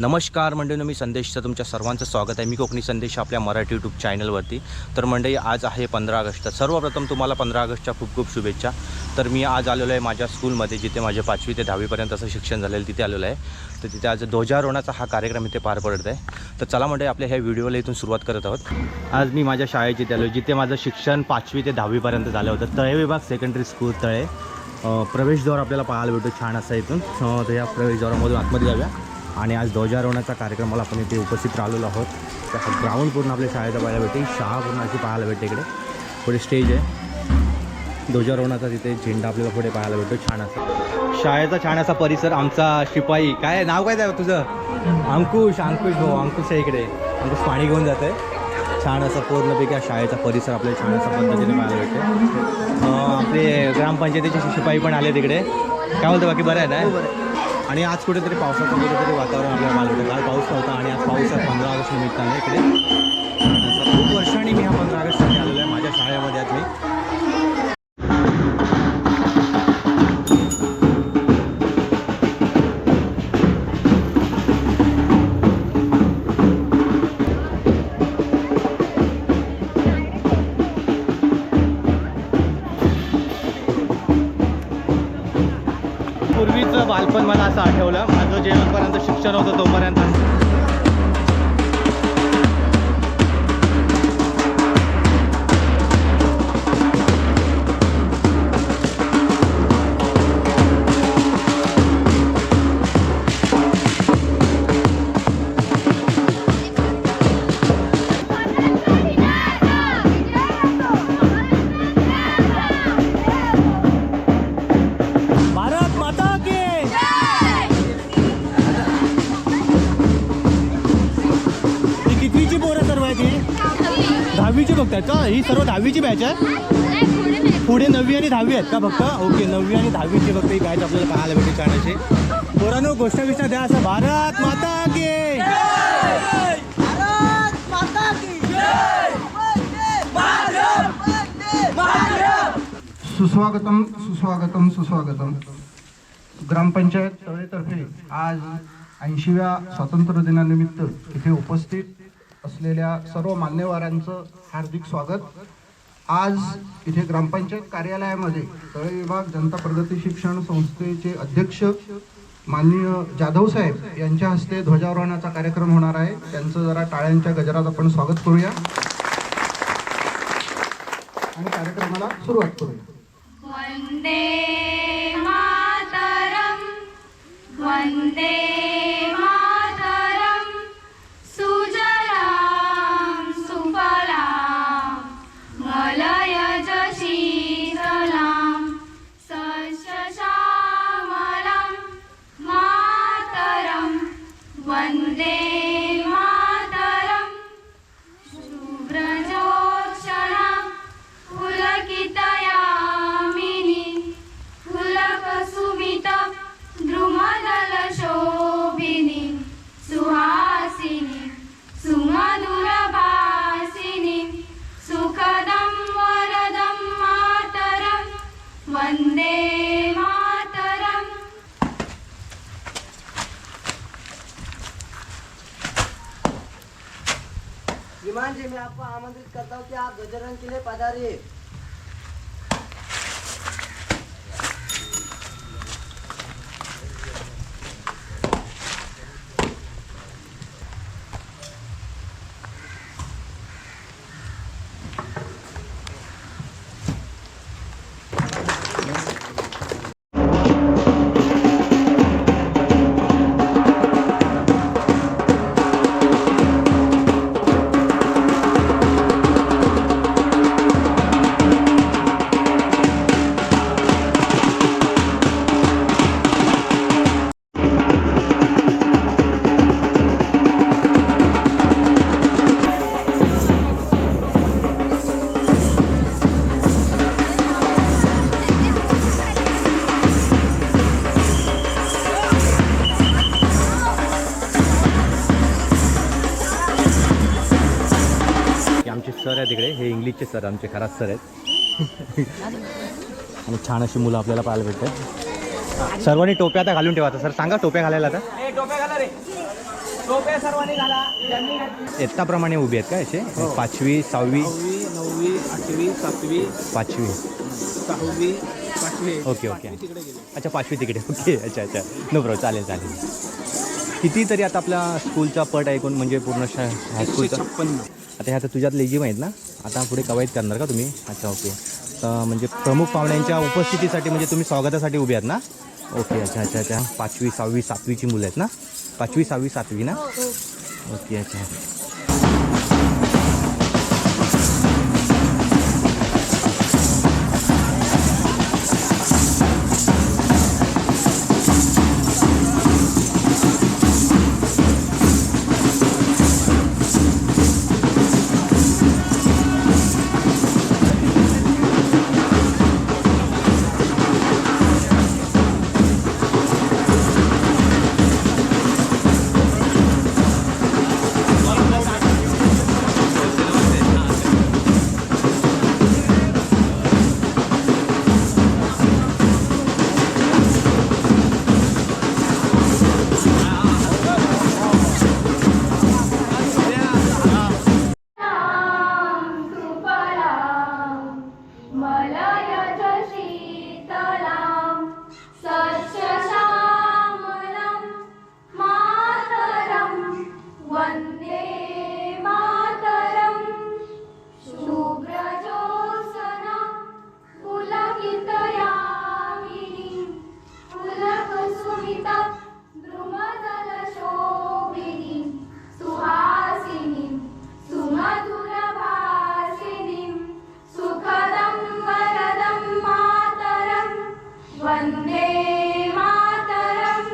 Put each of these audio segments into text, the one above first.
नमस्कार मंडळी, मी संदेशचं तुमच्या सर्वांचं स्वागत आहे. मी कोकणी संदेश आपल्या मराठी यूट्यूब चॅनलवरती. तर मंडळी, आज आहे 15 ऑगस्ट. सर्वप्रथम तुम्हाला 15 ऑगस्टच्या खूप खूप शुभेच्छा. तर मी आज आलेलो आहे माझ्या स्कूलमध्ये, जिथे माझे 5वी ते 10वीपर्यंत असं शिक्षण झालेलं, तिथे आलेलो आहे. तर तिथे आज ध्वजारोहणाचा हा कार्यक्रम इथे पार पडत आहे. तर चला मंडळी, आपल्या ह्या व्हिडिओला इथून सुरुवात करत आहोत. आज मी माझ्या शाळेत इथे आलो, जिथे माझं शिक्षण 5वी ते 10वीपर्यंत झालं होतं. तळे विभाग सेकंडरी स्कूल तळे. प्रवेशद्वार आपल्याला पाहायला भेटतो छान असा इथून. तर या प्रवेशद्वारामधून आतमध्ये जाऊया. आणि आज ध्वजारोहणाचा कार्यक्रमाला आपण इथे उपस्थित राहिलेलो आहोत. त्या ग्राउंड पूर्ण आपल्या शाळेचा पाहायला भेटते. शाळा पूर्ण अशी पाहायला भेटते. इकडे पुढे स्टेज आहे ध्वजारोहणाचा, तिथे झेंडा आपल्याला पुढे पाहायला भेटतो छान असा. शाळेचा छान असा परिसर. आमचा शिपाई, काय नाव काय आहे तुझं? अंकुश. भाऊ अंकुश आहे इकडे. अंकुश पाणी घेऊन जात आहे. छान असं पूर्णपैकी शाळेचा परिसर आपल्याला छान असा पद्धतीने पाहायला भेटते. आपले ग्रामपंचायतीचे शिपाई पण आले तिकडे. काय बोलतो, बाकी बरं आहे ना? आणि आज कुठेतरी पावसाचं कुठेतरी वातावरण आपल्याला पाहायला भेटतं. काल पाऊस नव्हता आणि आज पाऊस आहे 15 ऑगस्ट निमित्ताने इकडे. खूप वर्षांनी मी हा 15 ऑगस्टसाठी आलेलो आहे माझ्या शाळेमध्ये. आज मी पूर्वीचं बालपण मला असं आठवलं. माझं जेव्हापर्यंत शिक्षण होतं तोपर्यंत बघतायत का? ही सर्व 10वीची बॅच आहे. पुढे 9वी आणि 10वी आहेत का फक्त? ओके, 9वी आणि 10वीची फक्त ही बॅच आपल्याला पाहायला भेटते छानशी. पोरांनो, गोष्ट विष्णा द्या असं. भारत माता की सुस्वागतम सुस्वागतम सुस्वागतम. ग्रामपंचायत तळेतर्फे आज 80व्या स्वातंत्र्य दिनानिमित्त इथे उपस्थित असलेल्या सर्व मान्यवरांचं हार्दिक स्वागत. आज इथे ग्रामपंचायत कार्यालयामध्ये तळे विभाग जनता प्रगती शिक्षण संस्थेचे अध्यक्ष माननीय जाधव साहेब यांच्या हस्ते ध्वजारोहणाचा कार्यक्रम होणार आहे. त्यांचं जरा टाळ्यांच्या गजरात आपण स्वागत करूया आणि कार्यक्रमाला सुरुवात करूया. वंदे मातरम, वंदे मातरम, सुजलाम सुफलाम मलयज शीतलाम सस्यश्यामलाम मातरम, वंदे मातरम, शुभ्रजोत्क्षणा पुलकितयामिनी फुलकुसुमित द्रुमदल शोभिनी सुहासिनी सुमधुर भासिनी सुखदं वरदं मातरं, वंदे मातरम. विमान जी, मैं आपको आमंत्रित करता हूँ कि आप ध्वजारोहण के लिए पधारिए. सर आहे तिकडे, हे इंग्लिशचे सर आमचे खराच सर आहेत. आणि छान अशी मुलं आपल्याला पाहायला भेटतात. सर्वांनी टोप्या आता घालून ठेवा. आता सर सांगा टोप्या घालायला आता. टोप्या घाला रे, टोप्या सर्वांनी घाला. इयत्ताप्रमाणे उभी आहेत का असे? 5वी 6वी 9वी 8वी 7वी 5वी 6वी 5वी. Okay okay. अच्छा 5वी तिकडे. ओके अच्छा अच्छा. No problem. चालेल चालेल. किती तरी आता आपल्या स्कूलचा पट आहे कोण म्हणजे पूर्ण हायस्कूलचा? 156. आता ह्या तर तुझ्यात लेजिम आहेत ना, आता पुढे कवायत करणार का तुम्ही? अच्छा ओके. तर म्हणजे प्रमुख पाहुण्यांच्या उपस्थितीसाठी म्हणजे तुम्ही स्वागतासाठी उभे आहात ना? ओके अच्छा अच्छा अच्छा. 5वी 6वी 7वीची मुलं आहेत ना? 5वी 6वी 7वी ना? ओके अच्छा. मलयज शीतलां सस्यश्यामलं मातरं वन्दे मातरं. शुभ्रजोत्स्ना पुलकितयामिनीं पुलकसुमिता द्रुमदलशोभिनीं सुहासिनीं सुमधुरभाषिणीं सुखदं वरदं मातरं वन्दे मातरम्.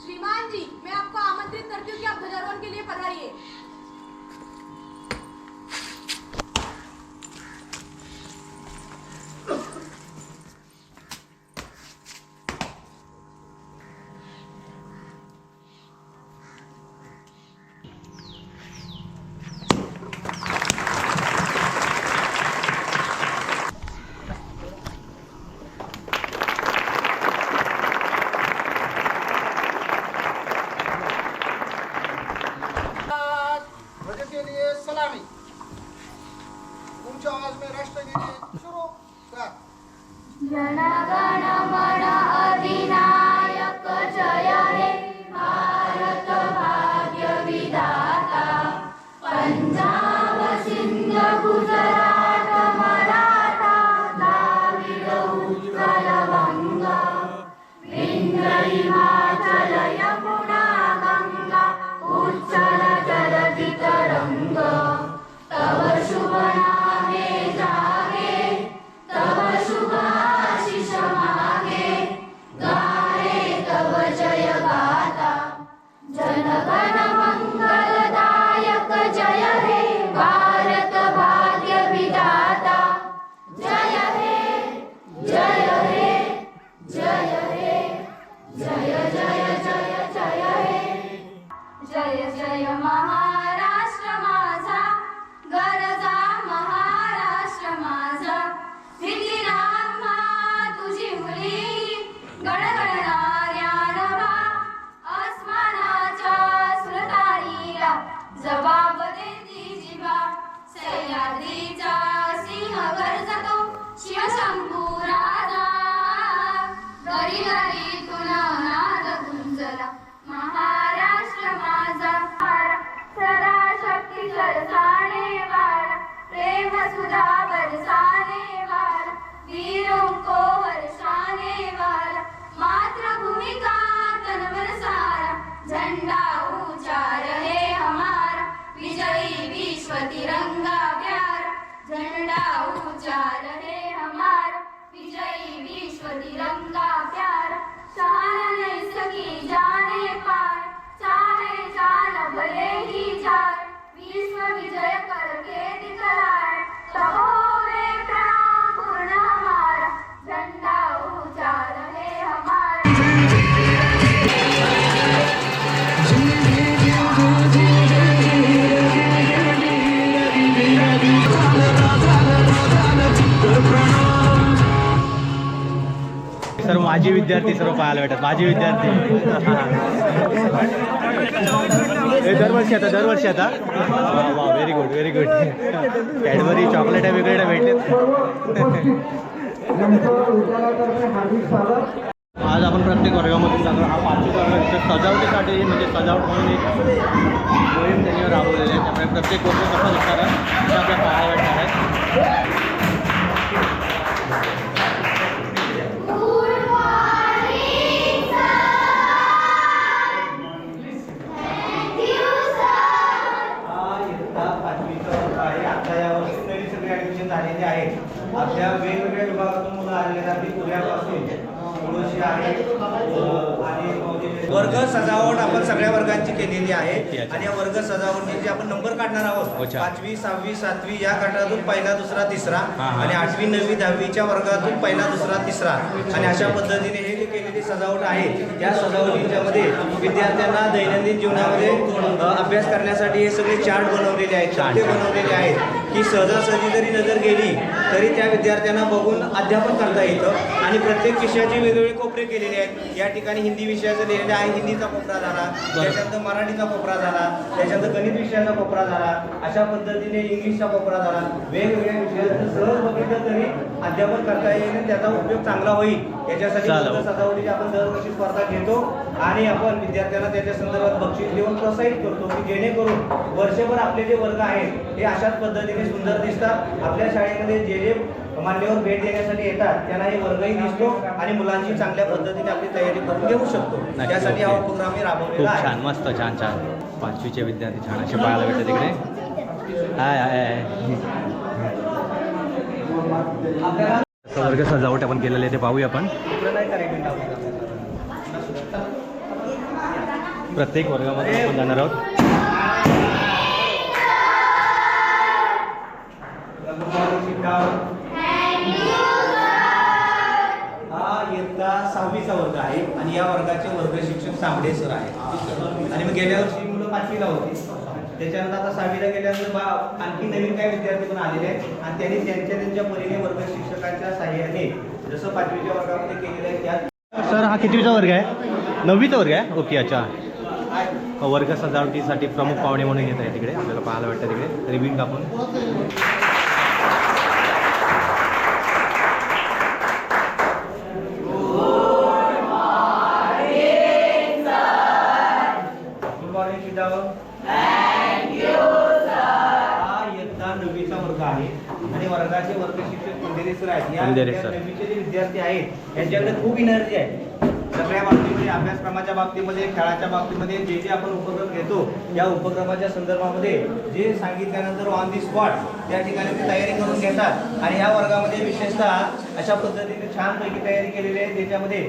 श्रीमान जी, मैं आपको आमंत्रित करती हूँ कि आप ध्वजारोहण के लिए पधारिए. ध्वज के लिए सलामी. ऊंची आवाज में राष्ट्रगीत शुरू कर. जनगण मन अधिनायक जय हे भारत भाग्य विधाता. पंजाब सिंध गुजरात मराठा द्राविड उत्कल बंगा विंध्य हिमाचल यमुना गंगा उच्चल जलधि तरंग. तव शुभ नामे जागे, तव शुभ आशीष मागे, गाहे तव जय गाथा. जनगण मंगलदायक जय हे भारत भाग्य विधाता. जय हे जय हे जय हे जय जय जय जय हे. जय जय महाराष्ट्र माझा, गरजा महाराष्ट्र माझा. विधिनामा तुझी मुली गणगणणाऱ्या नभा. अस्मानाच्या सुरतारीला जबाब देती जिभा. सह्याद्रीचा सिंह गरजतो शिवशंभू राजा. घरी घरीतून नाद गुंजला महाराष्ट्र माझा. सदा शक्ती सरसाने वाला, प्रेम सुधा बरसाने वाला, वीरों को हर्षाने वाला. मातृभूमि का तन मन सारा, झंडा ऊंचा रहे हमारा. विजयी विश्व तिरंगा प्यारा, झंडा ऊंचा रहे हमारा. विजयी विश्व तिरंगा प्यारा. शान नहीं सकी जाने पार, चाहे जान भले ही जाए. विश्व विजय करके दिखलाए, तब होवे प्रणाम पूर्ण हमारा. झंडा ऊंचा रहे हमारा. माझे विद्यार्थी सर्व पाहायला भेटतात. माझे विद्यार्थी हे दरवर्षी आता वा very good very good. Cadbury chocolate वेगवेगळे भेटले. आज आपण प्रत्येक वर्गामधून जातो. हा 5वी वर्ग सजावटीसाठी म्हणजे सजावट म्हणून एक मोहीम त्यांनी राबवलेली आहे. त्यामुळे प्रत्येक वर्ग कसा दिसणार आहे ते आपल्याला पाहायला भेटणार आहे. झालेले आहेत. आपल्या वेगवेगळ्या विभागातून मुलं आलेले आहेत. अगदी पुण्यापासून मुळशी आहे आणि वर्ग सजावट आपण सगळ्या वर्गांची केलेली आहे. आणि या वर्ग सजावटीचे आपण नंबर काढणार आहोत. 5वी 6वी 7वी या गटातून पहिला दुसरा तिसरा आणि 8वी 9वी 10वीच्या वर्गातून पहिला दुसरा तिसरा आणि अशा पद्धतीने हे जे केलेली सजावट आहे या सजावटीच्या मध्ये विद्यार्थ्यांना दैनंदिन जीवनामध्ये अभ्यास करण्यासाठी हे सगळे चार्ट बनवलेले आहेत. चार्ट बनवलेले आहेत की सहजासहजी जरी नजर गेली तरी त्या विद्यार्थ्यांना बघून अध्यापन करता येतं. आणि प्रत्येक विषयाचे वेगवेगळे कोपरे केलेले आहेत. या ठिकाणी हिंदी विषयाचं लिहिलेलं आहे. हिंदीचा कोपरा झाला, त्याच्यानंतर मराठीचा कोपरा झाला, त्याच्यानंतर गणित विषयाचा कोपरा झाला, अशा पद्धतीने इंग्लिशचा कोपरा झाला. वेगवेगळ्या विषयाचं सहज बघितलं तरी अध्यापन करता येईल. त्याचा उपयोग चांगला होईल याच्यासाठी सजावटीची आपण दरवर्षी स्पर्धा घेतो आणि आपण विद्यार्थ्यांना त्याच्या संदर्भात बक्षीस देऊन प्रोत्साहित करतो की जेणेकरून वर्षभर आपले जे वर्ग आहेत हे अशाच पद्धतीने सुंदर दिसतात. आपल्या शाळेमध्ये जे जे मान्यवर भेट देण्यासाठी येतात त्यांना हे वर्गही दिसतो आणि मुलांची चांगल्या पद्धतीने आपली तयारी करून घेऊ शकतो. त्यासाठी हा उपक्रम मी राबवलेला आहे. छान मस्त छान छान. 5वीचे विद्यार्थी छान असे पाहायला भेटतात तिकडे. वर्ग सजावट आपण केलेले आहे ते पाहूया आपण. प्रत्येक वर्गामध्ये आपण जाणार आहोत. हा इयत्ता 6वीचा वर्ग आहे आणि या वर्गाचे वर्ग शिक्षक सामडे सर आहेत. आणि मग गेल्या वर्षी मुलं 5वीला होती. त्याच्यानंतर आता 6वीला गेल्यानंतर आणखी नवीन काही विद्यार्थी पण आलेले आहेत आणि त्यांनी त्यांच्या परीने वर्ग शिक्षकांच्या साहाय्याने जसं 5वीच्या वर्गामध्ये केलेलं आहे त्या. सर हा कितवीचा वर्ग आहे? 9वीचा वर्ग आहे. ओके अच्छा. वर्ग सजावटीसाठी प्रमुख पाहुणे म्हणून येत आहे तिकडे. आपल्याला पाहायला भेटतं तिकडे रिबिन कापून. आणि वर्गाचे वर्ग शिक्षक पंधेरे सर आहेत. या पंधेरे सर. नववीचे जे विद्यार्थी आहेत यांच्याकडे खूप एनर्जी आहे. सगळ्या बाबतीमध्ये अभ्यासक्रमाच्या बाबतीमध्ये खेळाच्या बाबतीमध्ये जे जे आपण उपक्रम घेतो या उपक्रमाच्या संदर्भामध्ये जे सांगितल्यानंतर ऑन दी स्पॉट त्या ठिकाणी ते तयारी करून घेतात. आणि ह्या वर्गामध्ये विशेषतः अशा पद्धतीने छानपैकी तयारी केलेली आहे. त्याच्यामध्ये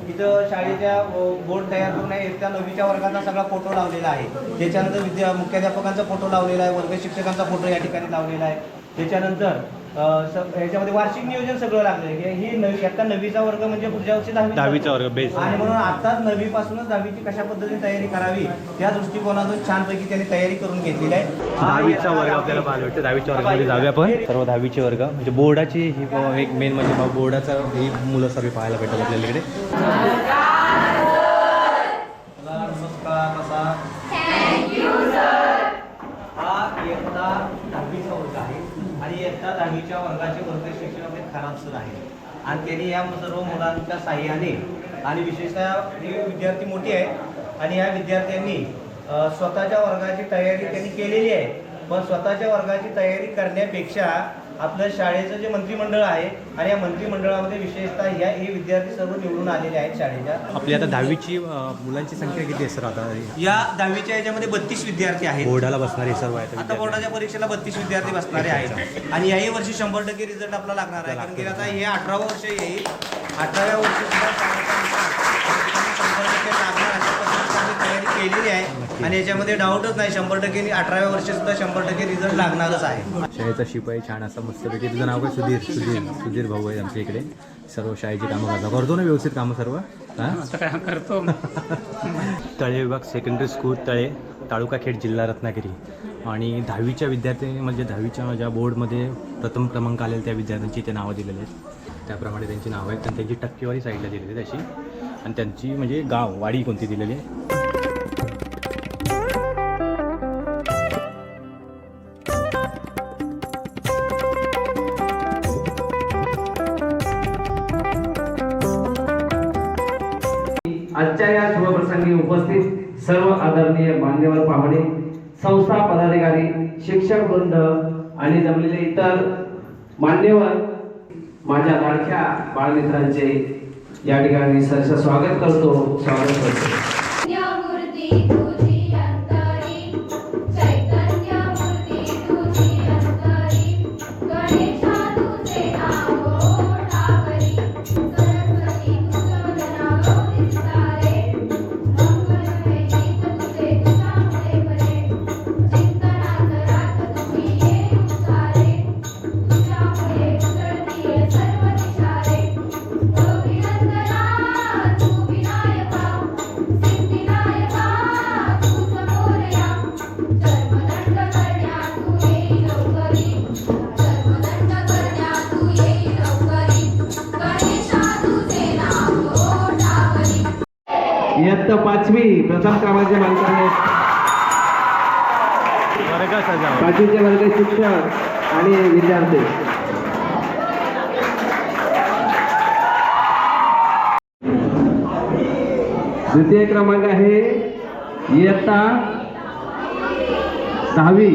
इथं शाळेच्या बोर्ड तयार करून आहे. त्या 9वीच्या वर्गाचा सगळा फोटो लावलेला आहे. त्याच्यानंतर मुख्याध्यापकांचा फोटो लावलेला आहे. वर्ग शिक्षकांचा फोटो या ठिकाणी लावलेला आहे. त्याच्यानंतर ह्याच्यामध्ये वार्षिक नियोजन सगळं लागलं आहे. ही आता 9वीचा वर्ग म्हणजे पुढच्या वर्षी 10वीचा वर्ग बेस. आणि म्हणून आताच 9वीपासूनच 10वीची कशा पद्धतीने तयारी करावी त्या दृष्टिकोनातून छानपैकी त्यांनी तयारी करून घेतलेली आहे. 10वीचा वर्ग आपल्याला पाहायला भेटतं. 10वीच्या वर्गामध्ये जाऊया आपण. सर्व 10वीचे वर्ग म्हणजे बोर्डाची ही एक मेन म्हणजे बोर्डाचा ही मुलं सर्व पाहायला भेटतात आपल्याला इकडे. नमस्कार. कसा हा इयत्ता 10वीचा वर्ग आहे आणि इयत्ता 10वीच्या वर्गाचे वर्ग शिक्षक आपले खराब सर आहेत. आणि त्यांनी या सर्व मुलांच्या साह्याने आणि विशेषतः ही विद्यार्थी मोठी आहे आणि या विद्यार्थ्यांनी स्वतःच्या वर्गाची तयारी त्यांनी केलेली आहे. पण स्वतःच्या वर्गाची तयारी करण्यापेक्षा आपलं शाळेचं जे मंत्रिमंडळ आहे आणि या मंत्रिमंडळामध्ये विशेषतः हे विद्यार्थी सर्व निवडून आलेले आहेत शाळेच्या. आपली आता 10वीची मुलांची संख्या किती आहे सर आता? या 10वीच्या याच्यामध्ये 32 विद्यार्थी आहेत. बोर्डाला बसणारे सर्व आहेत. आता बोर्डाच्या परीक्षेला 32 विद्यार्थी बसणारे आहेत. आणि याही वर्षी 100% रिझल्ट आपला लागणार आहे. कारण की आता हे 18वं वर्ष येईल. 18व्या वर्षी सुद्धा 100% लागणार अशा पद्धतीने आम्ही तयारी केलेली आहे. आणि याच्यामध्ये डाऊटच नाही 100% 18व्या वर्षी सुद्धा 100% रिझल्ट लागणारच आहे. शाळेचा शिपाई छान असा मस्तपैकी. तुझं नाव काय? सुधीर भाऊ आहे आमच्या इकडे. सर्व शाळेची कामं करतो ना व्यवस्थित कामं सर्व? हां करतो. तळे विभाग सेकंडरी स्कूल तळे तालुका खेड जिल्हा रत्नागिरी. आणि 10वीच्या विद्यार्थी म्हणजे 10वीच्या ज्या बोर्डमध्ये प्रथम क्रमांक आलेले त्या विद्यार्थ्यांची ते नावं दिलेले आहेत. त्याप्रमाणे त्यांची नावं आहेत आणि त्यांची टक्केवारी साईडला दिलेली आहे तशी, आणि त्यांची म्हणजे गाव वाडी कोणती दिलेली आहे. आजच्या या शुभप्रसंगी उपस्थित सर्व आदरणीय मान्यवर पाहुणे, संस्था पदाधिकारी, शिक्षक वृंद आणि जमलेले इतर मान्यवर, माझ्या लाडक्या बाळमित्रांचे या ठिकाणी सहर्ष स्वागत करतो. मूर्ती तुझी अंतरी, चैतन्य मूर्ती तुझी अंतरी, गणेशा तुझे नाव ओठावरी, सरस्वती तुझं नाव विस्तारे, मंगलमय गीत तुझे तुझ्यामुळे बरे, चिंतनात रात तुझी ये उसारे, तुझ्यामुळे उजळतीये सर्व दिशारे, गोविंदरा तू विनायका, सिद्धिदायका तुझं मोरया, धर्मदंड करण्या तू येई लवकरी, धर्मदंड करण्या तू येई लवकरी, गणेशा तुझे नाव ओठावरी. इयत्ता 5वी प्रथम क्रमांकाचे मानकरी वर्ग सजावट 5वीचे वर्ग शिक्षक आणि विद्यार्थी. द्वितीय क्रमांक आहे इयत्ता 10वी.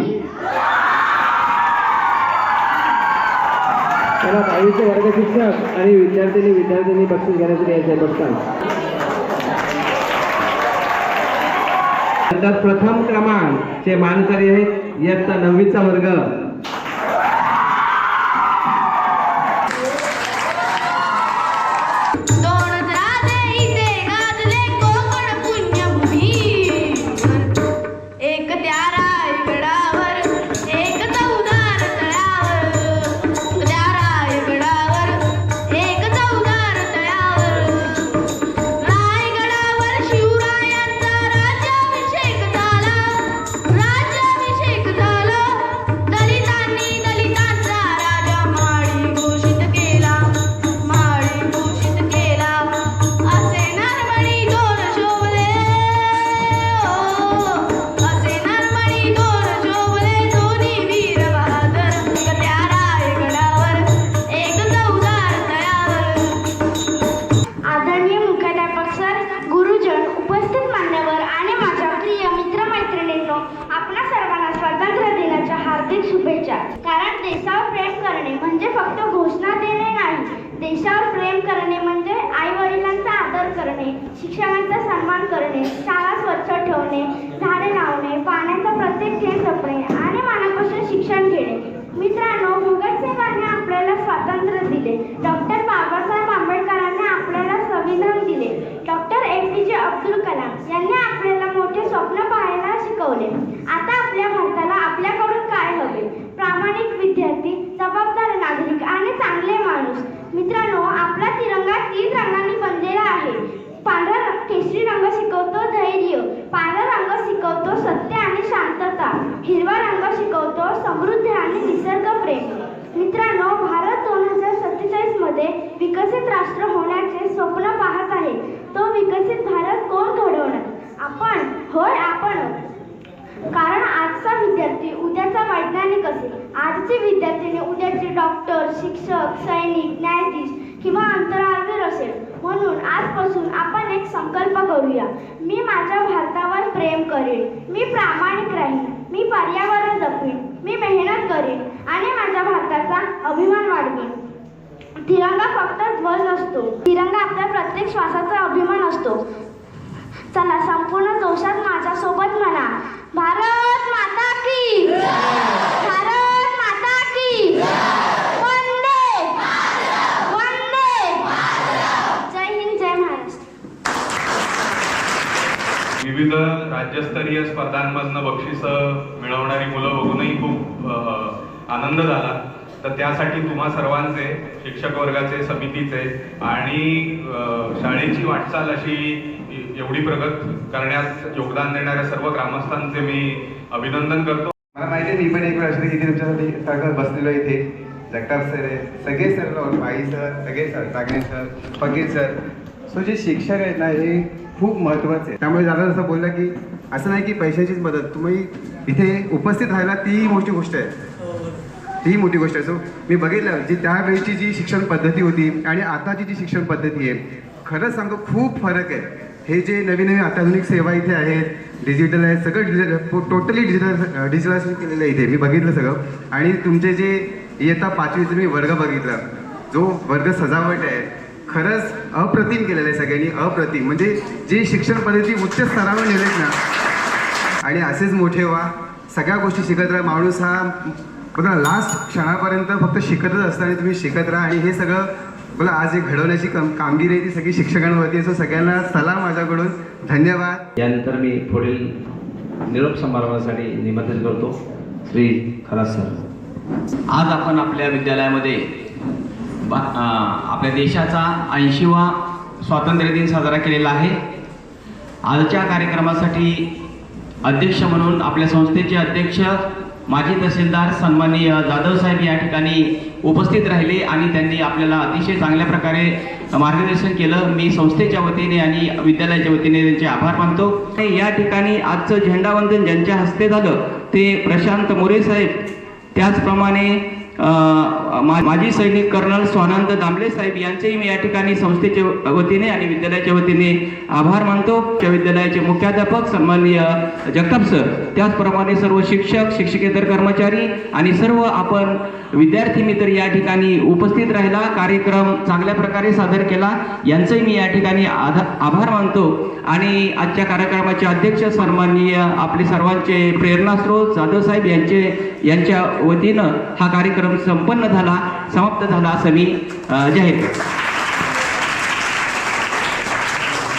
त्याला 10वीचे वर्ग शिक्षक आणि विद्यार्थ्यांनी बक्षीस घेण्यासाठी यायचे बघतात. नंतर प्रथम क्रमांकचे मानकरी आहेत इयत्ता 9वीचा वर्ग. दोन राधे इथे गाजले कोकण पुण्यभूमी, एक त्या रायगडावर, एक चौदार तळ्यावर, त्या रायगडावर, एक चौदार तळ्यावर, रायगडावर शिवरायांचा राज्याभिषेक झाला, राज्याभिषेक झाला, दलितांनी दलितांचा राजा माळी घोषित केला, माळी घोषित केला, असे नरमणी दोन शोभले, असे नरमणी दोन शोभले, दोन्ही वीर बहादर, एक त्या रायगडावर, एक चौदार तळ्यावर. आदरणीय मुख्याध्यापक सर, गुरुजन, उपस्थित मान्यवर आणि माझ्या प्रिय मित्रमैत्रिणींनो, आपणा सर्वांना स्वातंत्र्य दिनाच्या हार्दिक शुभेच्छा. कारण देशावर प्रेम करणे म्हणजे फक्त घोषणा देणे नाही, देशावर प्रेम करणे म्हणजे आई वडिलांचा आदर करणे, शिक्षकांचा सन्मान करणे, शाळा स्वच्छ ठेवणे, झाडे लावणे, पाण्याचा प्रत्येक थेंब जपणे आणि मनापासून शिक्षण घेणे. मित्रांनो, भगतसिंगांनी आपल्याला स्वातंत्र्य दिले, डॉक्टर बाबासाहेब आंबेडकरांनी आपल्याला संविधान दिले, डॉक्टर APJ अब्दुल कलाम यांनी आपल्याला मोठे स्वप्न पाहायला शिकवले. आता आपल्या भारताला आपल्याकडून काय हवे? प्रामाणिक विद्यार्थी, जबाबदार नागरिक आणि चांगले माणूस. मित्रांनो, आपला तिरंगा 3 रंगांनी बनलेला आहे. पांढरा केशरी रंग शिकवतो धैर्य, पांढरा रंग शिकवतो सत्य आणि शांतता, हिरवा रंग शिकवतो समृद्धी आणि निसर्ग प्रेम. मित्रांनो, भारत 2047 मध्ये विकसित राष्ट्र होण्याचे स्वप्न पाहत आहे. तो विकसित भारत कोण घडवणार? आपण. होय, आपण. कारण आजचा विद्यार्थी उद्याचा वैज्ञानिक असेल, आजची विद्यार्थिनी उद्याचे डॉक्टर, शिक्षक, सैनिक, न्यायाधीश किंवा अंतराळवीर असेल. म्हणून आजपासून आपण एक संकल्प करूया. मी माझ्या भारतावर प्रेम करेन, मी प्रामाणिक राहीन, मी पर्यावरण जपेन, मी मेहनत करेन आणि माझ्या भारताचा अभिमान वाढवेन. तिरंगा फक्त ध्वज नसतो, तिरंगा आपल्या प्रत्येक श्वासाचा अभिमान असतो. चला, संपूर्ण जोशात माझ्यासोबत म्हणा, भारत माता की, भारत माता की, वंदे वंदे. जय हिंद, जय महाराष्ट्र. विविध राज्यस्तरीय स्पर्धांमधनं बक्षिसं मिळवणारी मुलं बघूनही खूप आनंद झाला. तर त्यासाठी तुम्हा सर्वांचे, शिक्षक वर्गाचे, समितीचे आणि शाळेची वाटचाल अशी एवढी प्रगत करण्यात योगदान देणाऱ्या सर्व ग्रामस्थांचे मी अभिनंदन करतो. मला माहिती आहे, मी पण एक वर्ष किती तुमच्यासाठी सारखं बसलेलो इथे. जगताप सर आहे, सगळे सर, भाई सर, सगळे सर, तागणे सर, फकीर सर. सो जे शिक्षक आहेत ना, हे खूप महत्त्वाचे आहे. त्यामुळे दादा जसं बोलला की असं नाही की पैशाचीच मदत, तुम्ही इथे उपस्थित राहायला ती मोठी गोष्ट आहे, ती मोठी गोष्ट आहे. सो मी बघितलं जी त्यावेळची जी शिक्षण पद्धती होती आणि आताची जी शिक्षण पद्धती आहे, खरंच सांगतो खूप फरक आहे. हे जे नवीन नवीन अत्याधुनिक सेवा इथे आहेत, डिजिटल आहे, सगळं टोटली डिजिटलायझेशन केलेलं आहे इथे. मी बघितलं सगळं. आणि तुमचे जे इयत्ता 5वीचे मी वर्ग बघितला, जो वर्ग सजावट आहे, खरंच अप्रतिम केलेलं आहे सगळ्यांनी, अप्रतिम. म्हणजे जे शिक्षण पद्धती उच्च स्तरावर नेलेत ना, आणि असेच मोठे व्हा, सगळ्या गोष्टी शिकत राहा. माणूस हा बघा लास्ट क्षणापर्यंत फक्त शिकतच असतं आणि तुम्ही शिकत राहा. आणि हे सगळं मला आज एक घडवण्याची कामगिरी आहे ती सगळी शिक्षकांवरती. असं सगळ्यांना सलाम माझ्याकडून, धन्यवाद. यानंतर मी पुढील निरोप समारंभासाठी निमंत्रित करतो श्री खरात सर. आज आपण आपल्या विद्यालयामध्ये आपल्या देशाचा 80वा स्वातंत्र्य दिन साजरा केलेला आहे. आजच्या कार्यक्रमासाठी अध्यक्ष म्हणून आपल्या संस्थेचे अध्यक्ष माजी तहसीलदार सन्माननीय जाधव साहेब या ठिकाणी उपस्थित राहिले आणि त्यांनी आपल्याला अतिशय चांगल्या प्रकारे मार्गदर्शन केलं. मी संस्थेच्या वतीने आणि विद्यालयाच्या वतीने त्यांचे आभार मानतो. या ठिकाणी आजचं झेंडावंदन ज्यांच्या हस्ते झालं ते प्रशांत मोरे साहेब, त्याचप्रमाणे माजी सैनिक कर्नल स्वानंद दामले साहेब यांचेही मी या ठिकाणी संस्थेच्या वतीने आणि विद्यालयाच्या वतीने आभार मानतो. त्या विद्यालयाचे मुख्याध्यापक सन्माननीय जगताप सर, त्याचप्रमाणे सर्व शिक्षक, शिक्षकेतर कर्मचारी आणि सर्व आपण विद्यार्थी मित्र या ठिकाणी उपस्थित राहिला, कार्यक्रम चांगल्या प्रकारे सादर केला, यांचंही मी या ठिकाणी आभार मानतो. आणि आजच्या कार्यक्रमाचे अध्यक्ष सन्माननीय आपले सर्वांचे प्रेरणास्रोत जाधव साहेब यांच्या वतीनं हा कार्यक्रम समाप्त झाला असं मी जाहीर करतो.